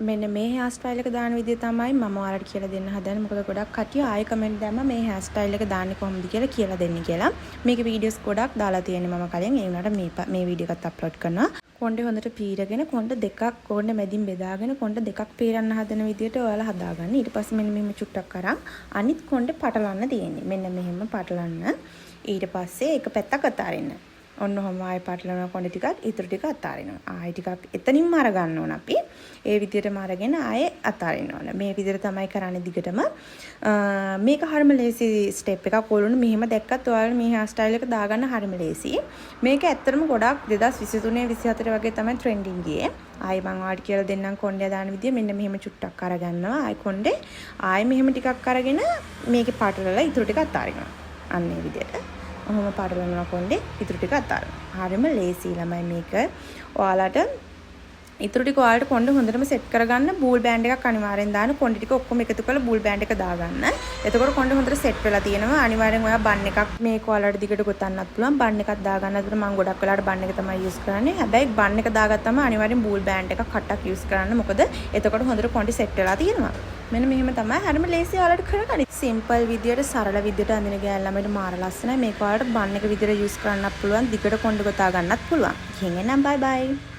මෙන්න මේ hair style එක දාන විදිය තමයි මම ඔයාලට කියලා දෙන්න හදන්නේ. මොකද ගොඩක් කට්ටිය ආයෙ කමෙන්ට් දැම්මා මේ හෙයාර් ස්ටයිල් එක දාන්නේ කොහොමද කියලා දෙන්න කියලා. මේකේ වීඩියෝස් ගොඩක් දාලා තියෙන්නේ මම කලින්. ඒ වුණාට මේ වීඩියෝ එකත් අප්ලෝඩ් කරනවා. කොණ්ඩේ හොඳට පීරගෙන කොණ්ඩ දෙකක් කොණ්ඩේ මැදින් බෙදාගෙන කොණ්ඩ දෙකක් පීරන්න හදන විදියට ඔයාලා හදාගන්න. ඊට පස්සේ මෙන්න මෙහෙම චුට්ටක් අරන් අනිත් කොණ්ඩේ පටලන්න තියෙන්නේ. මෙන්න මෙහෙම පටලන්න. ඊට පස්සේ එක පැත්තක් අතාරින්න. ඔන්න ඔහම ආයෙ පටලන කොණ්ඩේ ටිකක් ඉතුරු ටික අතාරිනවා. ආයෙ ටිකක් එතනින්ම අර ගන්න ඕන අපි. ඒ විදියටම අරගෙන ආයෙ අතාරින්න ඕන. මේ විදියට තමයි කරන්නේ දිගටම. මේක හරිම ලේසි ස්ටෙප් එකක්. ඔයගොල්ලෝ මෙහෙම දැක්කත් ඔයාලා මේ හෙයාර් ස්ටයිල් එක දාගන්න හරිම ලේසි. මේක ඇත්තටම ගොඩක් 2023 24 වගේ තමයි ට්‍රෙන්ඩින් ගියේ. ආයෙ මම ඔයාලට කියලා දෙන්නම් කොණ්ඩේ දාන විදිය. මෙන්න මෙහෙම චුට්ටක් අරගන්නවා. ආයෙ කොණ්ඩේ ආයෙ මෙහෙම ටිකක් අරගෙන මේකේ පටලලා ඉතුරු ටික අතාරිනවා. අන්න ඒ විදියට. ඔහොම පටලනවා කොණ්ඩේ ඉතුරු ටික අතාරිනවා. හරිම ලේසි ළමයි මේක. ඔයාලට ඉතුරු ටික ඔයාලට කොණ්ඩේ හොඳටම සෙට් කරගන්න බූල් බෑන්ඩ් එකක් අනිවාර්යෙන් දාන්න. කොණ්ඩේ ටික ඔක්කොම එකතු කරලා බූල් බෑන්ඩ් එක දාගන්න. එතකොට කොණ්ඩේ හොඳට සෙට් වෙලා තියෙනවා. අනිවාර්යෙන් ඔයා බන් එකක් මේක ඔයාලට දිගට ගොතන්නත් පුළුවන්. බන් එකක් දාගන්න. අතට මම ගොඩක් වෙලාවට බන් එක තමයි යූස් කරන්නේ. හැබැයි බන් එක දාගත්තම අනිවාර්යෙන් බූල් බෑන්ඩ් එකක් කට්ටක් යූස් කරන්න. මොකද එතකොට හොඳට කොණ්ඩේ සෙට් වෙලා තියෙනවා. මෙන්න මෙහෙම තමයි හරිම ලේසි ඔයාලට කරගන්න. සිම්පල් විදියට සරල විදියට අඳින ගෑල් ළමයිට මාර ලස්සනයි. මේක ඔයාලට බන් එක විදියට යූස් කරන්නත් පුළුවන්. දිගට කොණ්ඩේ ගොතා ගන්නත් පුළුවන්. එහෙනම් බයි බයි.